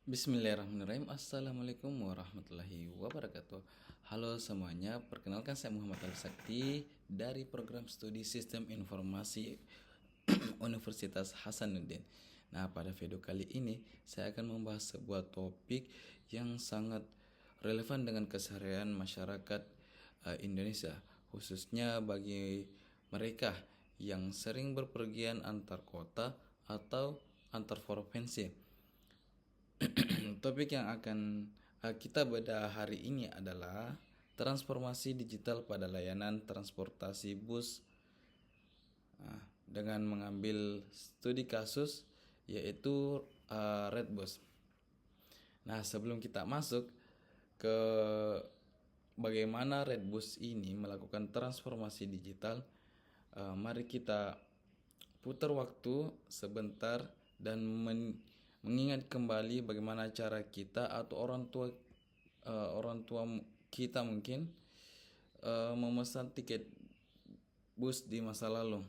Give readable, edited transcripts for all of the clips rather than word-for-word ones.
Bismillahirrahmanirrahim. Assalamualaikum warahmatullahi wabarakatuh. Halo semuanya, perkenalkan saya Muhammad Ali Sakti dari program studi Sistem Informasi Universitas Hasanuddin. Nah, pada video kali ini saya akan membahas sebuah topik yang sangat relevan dengan keseharian masyarakat Indonesia, khususnya bagi mereka yang sering berpergian antar kota atau antar provinsi. Topik yang akan kita bedah hari ini adalah transformasi digital pada layanan transportasi bus dengan mengambil studi kasus yaitu Redbus. Nah, sebelum kita masuk ke bagaimana Redbus ini melakukan transformasi digital, mari kita putar waktu sebentar dan mengingat kembali bagaimana cara kita atau orang tua kita mungkin memesan tiket bus di masa lalu.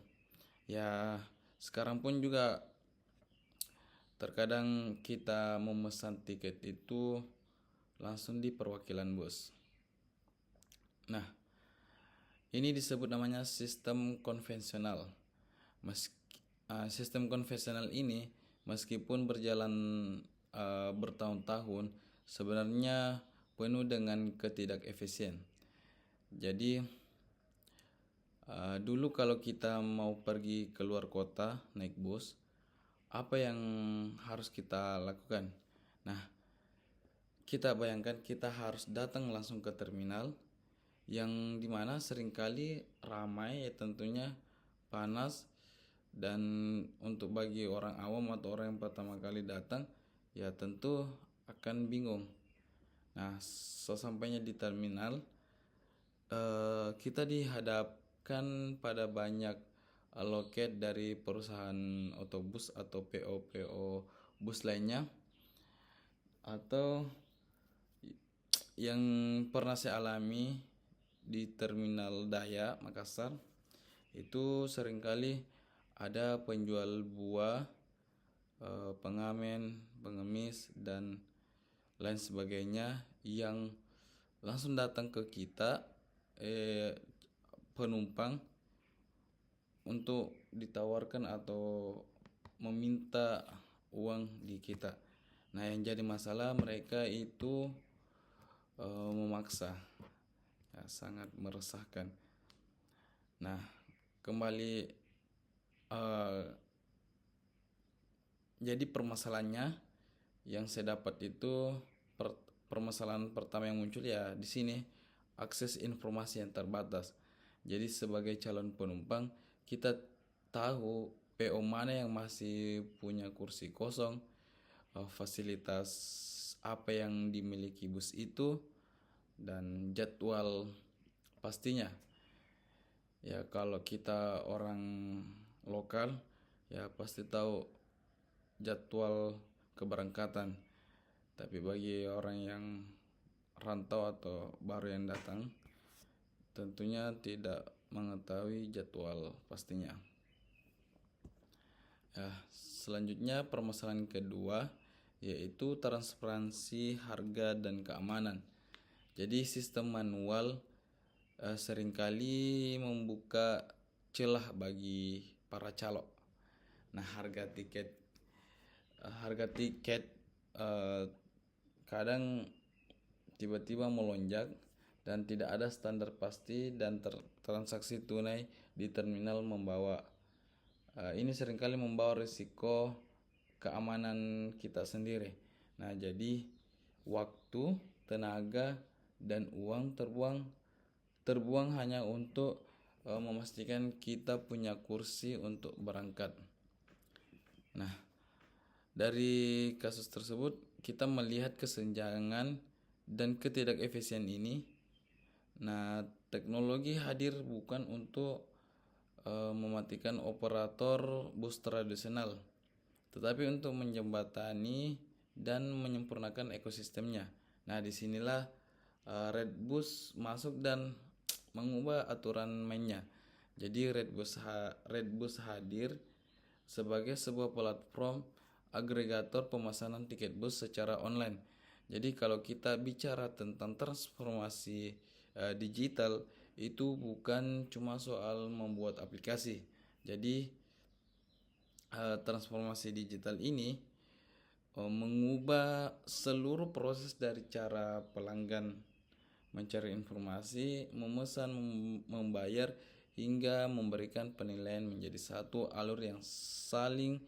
Ya, sekarang pun juga terkadang kita memesan tiket itu langsung di perwakilan bus. Nah, ini disebut namanya sistem konvensional. Sistem konvensional ini meskipun berjalan bertahun-tahun, sebenarnya penuh dengan ketidakefisien. Jadi dulu kalau kita mau pergi keluar kota naik bus, apa yang harus kita lakukan? Nah, kita bayangkan kita harus datang langsung ke terminal yang dimana seringkali ramai, ya tentunya panas, dan untuk bagi orang awam atau orang yang pertama kali datang ya tentu akan bingung. Nah, sesampainya di terminal kita dihadapkan pada banyak loket dari perusahaan otobus atau PO bus lainnya, atau yang pernah saya alami di Terminal Daya Makassar itu seringkali ada penjual buah, pengamen, pengemis, dan lain sebagainya yang langsung datang ke kita penumpang untuk ditawarkan atau meminta uang di kita. Nah, yang jadi masalah mereka itu memaksa, ya, sangat meresahkan. Nah, kembali jadi permasalahannya yang saya dapat itu permasalahan pertama yang muncul ya di sini, akses informasi yang terbatas. Jadi sebagai calon penumpang kita tahu PO mana yang masih punya kursi kosong, fasilitas apa yang dimiliki bus itu, dan jadwal pastinya. Ya, kalau kita orang lokal ya pasti tahu jadwal keberangkatan. Tapi bagi orang yang rantau atau baru yang datang, tentunya tidak mengetahui jadwal pastinya. Ya, selanjutnya permasalahan kedua yaitu transparansi harga dan keamanan. Jadi sistem manual seringkali membuka celah bagi para calo. Nah, harga tiket kadang tiba-tiba melonjak dan tidak ada standar pasti, dan transaksi tunai di terminal ini seringkali membawa risiko keamanan kita sendiri. Nah, jadi waktu, tenaga, dan uang terbuang hanya untuk memastikan kita punya kursi untuk berangkat. Nah, dari kasus tersebut kita melihat kesenjangan dan ketidakefisien ini. Nah, teknologi hadir bukan untuk mematikan operator bus tradisional, tetapi untuk menjembatani dan menyempurnakan ekosistemnya. Nah, disinilah Redbus masuk dan mengubah aturan mainnya. Jadi Redbus hadir sebagai sebuah platform agregator pemesanan tiket bus secara online. Jadi kalau kita bicara tentang transformasi digital, itu bukan cuma soal membuat aplikasi. Jadi transformasi digital ini mengubah seluruh proses dari cara pelanggan mencari informasi, memesan, membayar, hingga memberikan penilaian menjadi satu alur yang saling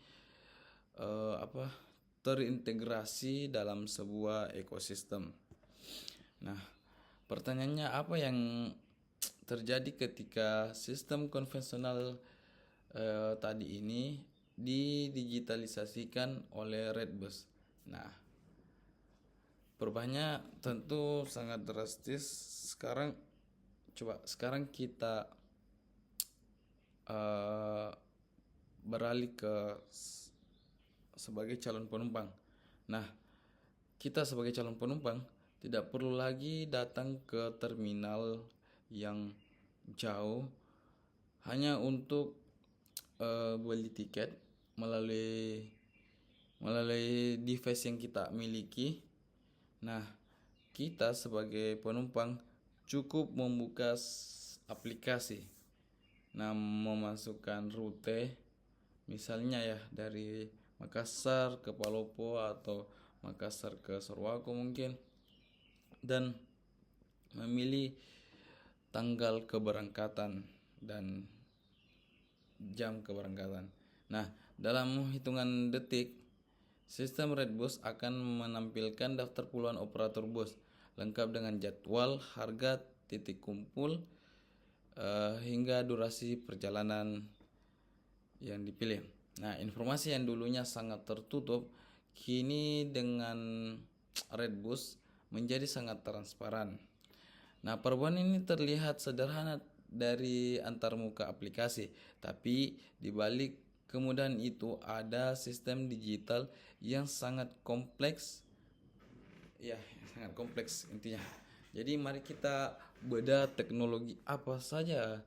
terintegrasi dalam sebuah ekosistem. Nah, pertanyaannya apa yang terjadi ketika sistem konvensional tadi ini didigitalisasikan oleh Redbus? Nah, perubahannya tentu sangat drastis. Sekarang kita beralih ke sebagai calon penumpang. Nah, kita sebagai calon penumpang tidak perlu lagi datang ke terminal yang jauh hanya untuk beli tiket melalui device yang kita miliki. Nah, kita sebagai penumpang cukup membuka aplikasi, memasukkan rute, misalnya ya dari Makassar ke Palopo atau Makassar ke Sorowako mungkin, dan memilih tanggal keberangkatan dan jam keberangkatan. Nah, dalam hitungan detik, sistem Redbus akan menampilkan daftar puluhan operator bus lengkap dengan jadwal, harga, titik kumpul, hingga durasi perjalanan yang dipilih. Nah, informasi yang dulunya sangat tertutup kini dengan Redbus menjadi sangat transparan. Nah, perubahan ini terlihat sederhana dari antarmuka aplikasi, tapi di balik kemudahan itu ada sistem digital yang sangat kompleks. Ya, sangat kompleks intinya. Jadi mari kita bedah teknologi apa saja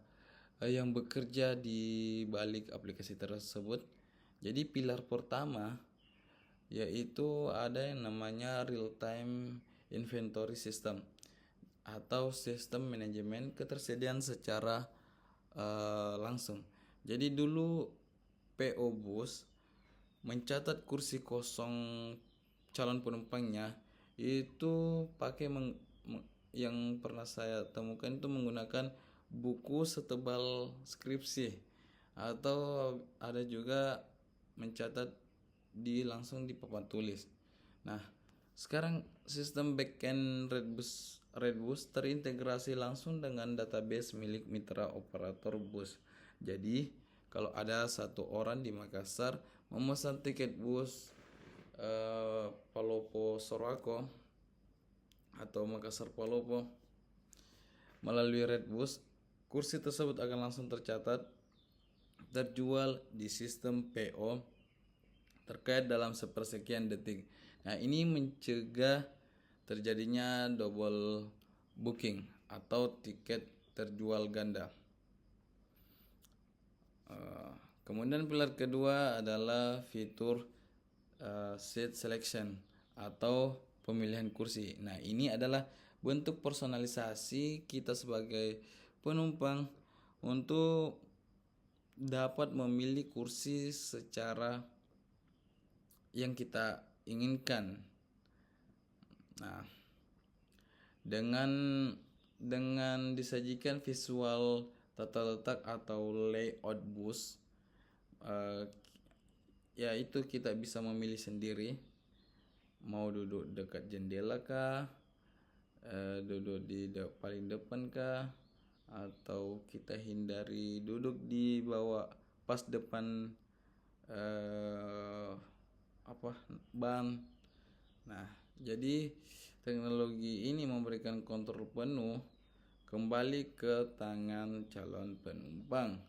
yang bekerja di balik aplikasi tersebut. Jadi pilar pertama yaitu ada yang namanya real time inventory system atau sistem manajemen ketersediaan secara langsung. Jadi dulu PO Bus mencatat kursi kosong calon penumpangnya itu pakai yang pernah saya temukan itu menggunakan buku setebal skripsi, atau ada juga mencatat langsung di papan tulis. Nah, sekarang sistem backend Redbus terintegrasi langsung dengan database milik mitra operator bus. Jadi, kalau ada satu orang di Makassar memesan tiket bus Palopo Sorowako atau Makassar Palopo melalui Redbus, kursi tersebut akan langsung terjual di sistem PO terkait dalam sepersekian detik. Nah, ini mencegah terjadinya double booking atau tiket terjual ganda. Kemudian pilar kedua adalah fitur seat selection atau pemilihan kursi. Nah, ini adalah bentuk personalisasi kita sebagai penumpang untuk dapat memilih kursi secara yang kita inginkan. Nah, dengan disajikan visual tata letak atau layout bus, yaitu kita bisa memilih sendiri mau duduk dekat jendela kah, duduk di paling depan kah, atau kita hindari duduk di bawah pas depan ban. Nah, jadi teknologi ini memberikan kontrol penuh kembali ke tangan calon penumpang.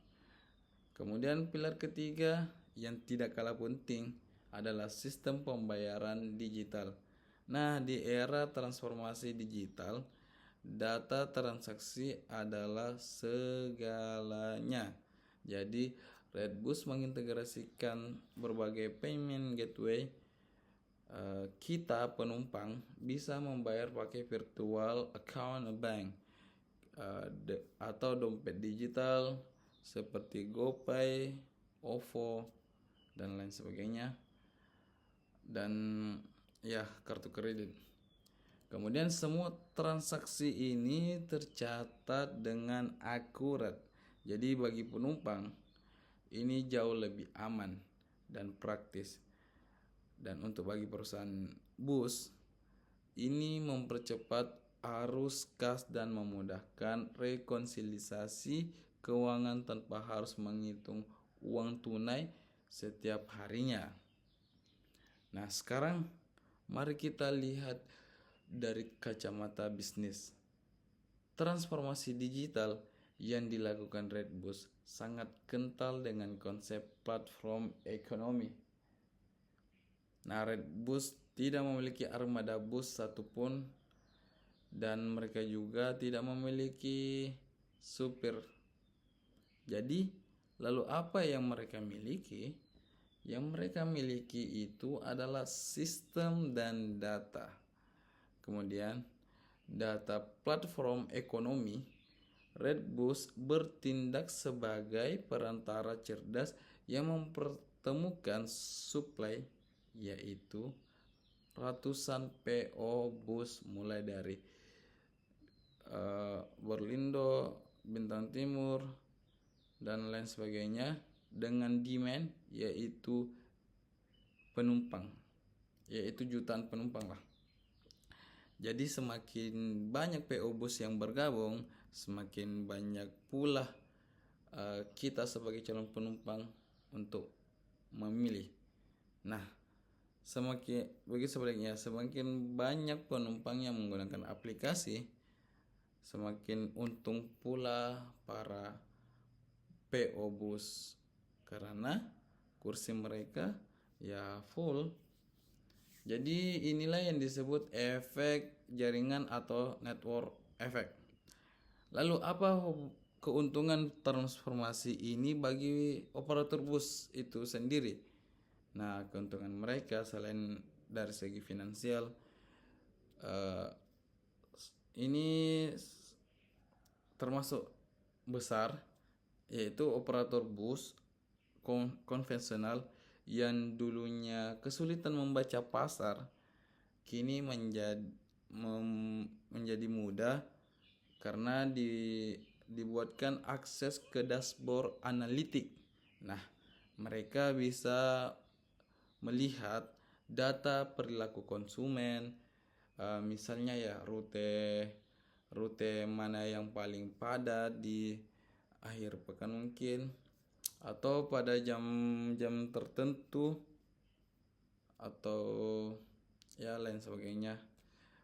Kemudian pilar ketiga yang tidak kalah penting adalah sistem pembayaran digital. Nah, di era transformasi digital, data transaksi adalah segalanya. Jadi Redbus mengintegrasikan berbagai payment gateway. Kita penumpang bisa membayar pakai virtual account bank atau dompet digital seperti GoPay, OVO, dan lain sebagainya, dan ya kartu kredit. Kemudian semua transaksi ini tercatat dengan akurat. Jadi bagi penumpang ini jauh lebih aman dan praktis. Dan untuk bagi perusahaan bus, ini mempercepat arus kas dan memudahkan rekonsiliasi keuangan tanpa harus menghitung uang tunai setiap harinya. Nah, sekarang mari kita lihat dari kacamata bisnis. Transformasi digital yang dilakukan Redbus sangat kental dengan konsep platform ekonomi. Nah, Redbus tidak memiliki armada bus satupun dan mereka juga tidak memiliki supir. Jadi, lalu apa yang mereka miliki? Yang mereka miliki itu adalah sistem dan data. Kemudian, data platform ekonomi, Redbus bertindak sebagai perantara cerdas yang mempertemukan supply, yaitu ratusan PO bus mulai dari Berlindo, Bintang Timur, dan lain sebagainya, dengan demand yaitu penumpang, yaitu jutaan penumpang lah. Jadi semakin banyak PO bus yang bergabung, semakin banyak pula kita sebagai calon penumpang untuk memilih. Nah, sebaliknya, semakin banyak penumpang yang menggunakan aplikasi, semakin untung pula para PO bus karena kursi mereka ya full. Jadi inilah yang disebut efek jaringan atau network effect. Lalu apa keuntungan transformasi ini bagi operator bus itu sendiri? Nah, keuntungan mereka selain dari segi finansial, ini termasuk besar, yaitu operator bus konvensional yang dulunya kesulitan membaca pasar kini menjadi mudah karena dibuatkan akses ke dashboard analitik. Nah, mereka bisa melihat data perilaku konsumen, misalnya ya rute mana yang paling padat di akhir pekan mungkin, atau pada jam-jam tertentu, atau ya lain sebagainya.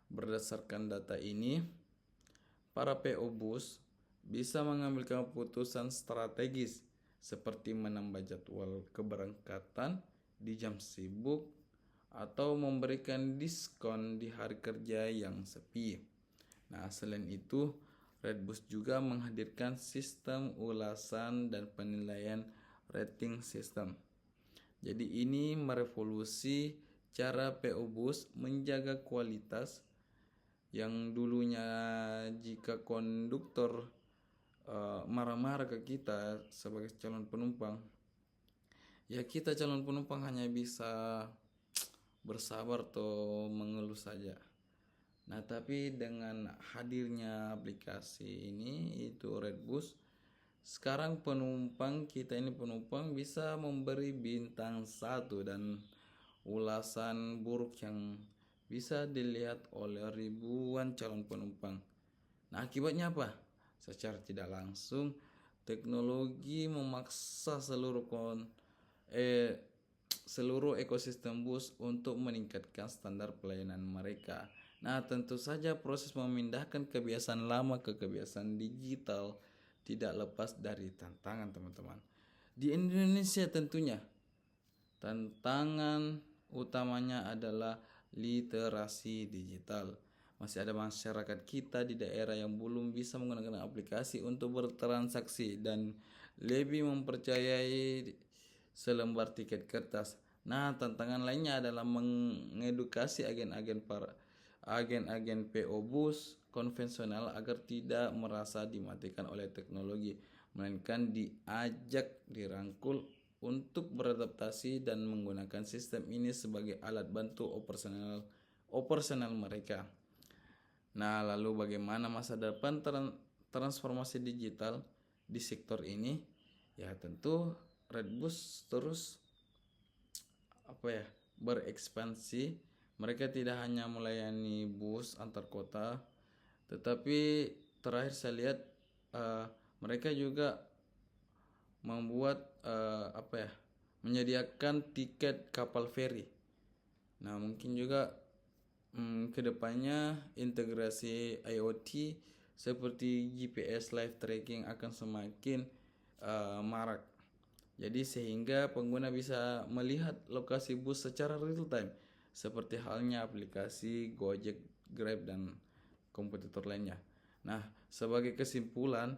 Berdasarkan data ini, para PO bus bisa mengambil keputusan strategis seperti menambah jadwal keberangkatan di jam sibuk atau memberikan diskon di hari kerja yang sepi. Nah, selain itu, Redbus juga menghadirkan sistem ulasan dan penilaian rating system. Jadi ini merevolusi cara PO bus menjaga kualitas. Yang dulunya jika konduktor marah-marah ke kita sebagai calon penumpang, ya kita calon penumpang hanya bisa bersabar atau mengeluh saja. Nah, tapi dengan hadirnya aplikasi ini, itu Redbus, sekarang kita ini penumpang bisa memberi bintang 1 dan ulasan buruk yang bisa dilihat oleh ribuan calon penumpang. Nah, akibatnya apa? Secara tidak langsung, teknologi memaksa seluruh ekosistem bus untuk meningkatkan standar pelayanan mereka. Nah, tentu saja proses memindahkan kebiasaan lama ke kebiasaan digital tidak lepas dari tantangan, teman-teman. Di Indonesia tentunya tantangan utamanya adalah literasi digital. Masih ada masyarakat kita di daerah yang belum bisa menggunakan aplikasi untuk bertransaksi dan lebih mempercayai selembar tiket kertas. Nah, tantangan lainnya adalah mengedukasi agen-agen PO Bus konvensional agar tidak merasa dimatikan oleh teknologi, melainkan diajak dirangkul untuk beradaptasi dan menggunakan sistem ini sebagai alat bantu operasional mereka. Nah, lalu bagaimana masa depan transformasi digital di sektor ini? Ya, tentu Redbus terus berekspansi. Mereka tidak hanya melayani bus antar kota, tetapi terakhir saya lihat mereka juga membuat menyediakan tiket kapal feri. Nah, mungkin juga kedepannya integrasi IoT seperti GPS live tracking akan semakin marak. Jadi sehingga pengguna bisa melihat lokasi bus secara real time, seperti halnya aplikasi Gojek, Grab, dan kompetitor lainnya. Nah, sebagai kesimpulan,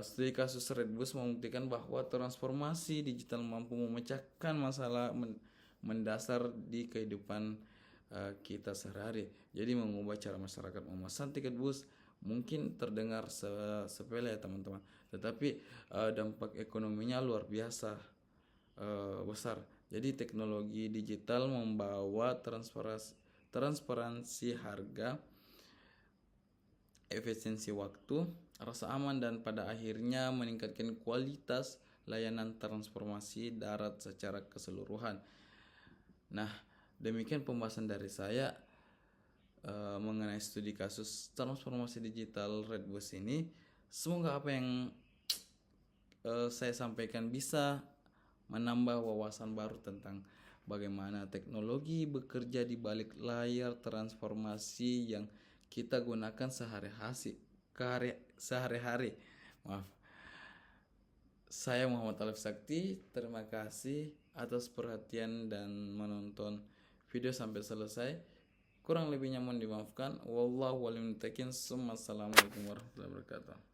studi kasus Redbus membuktikan bahwa transformasi digital mampu memecahkan masalah mendasar di kehidupan kita sehari-hari. Jadi mengubah cara masyarakat memesan tiket bus mungkin terdengar sepele ya teman-teman, tetapi dampak ekonominya luar biasa besar. Jadi teknologi digital membawa transparansi harga, efisiensi waktu, rasa aman, dan pada akhirnya meningkatkan kualitas layanan transformasi darat secara keseluruhan. Nah, demikian pembahasan dari saya mengenai studi kasus transformasi digital Redbus ini. Semoga apa yang saya sampaikan bisa menambah wawasan baru tentang bagaimana teknologi bekerja di balik layar transformasi yang kita gunakan sehari-hari. Maaf. Saya Muhammad Alif Sakti, terima kasih atas perhatian dan menonton video sampai selesai. Kurang lebihnya mohon dimaafkan. Wallahu a'lam bishawab. Assalamualaikum warahmatullahi wabarakatuh.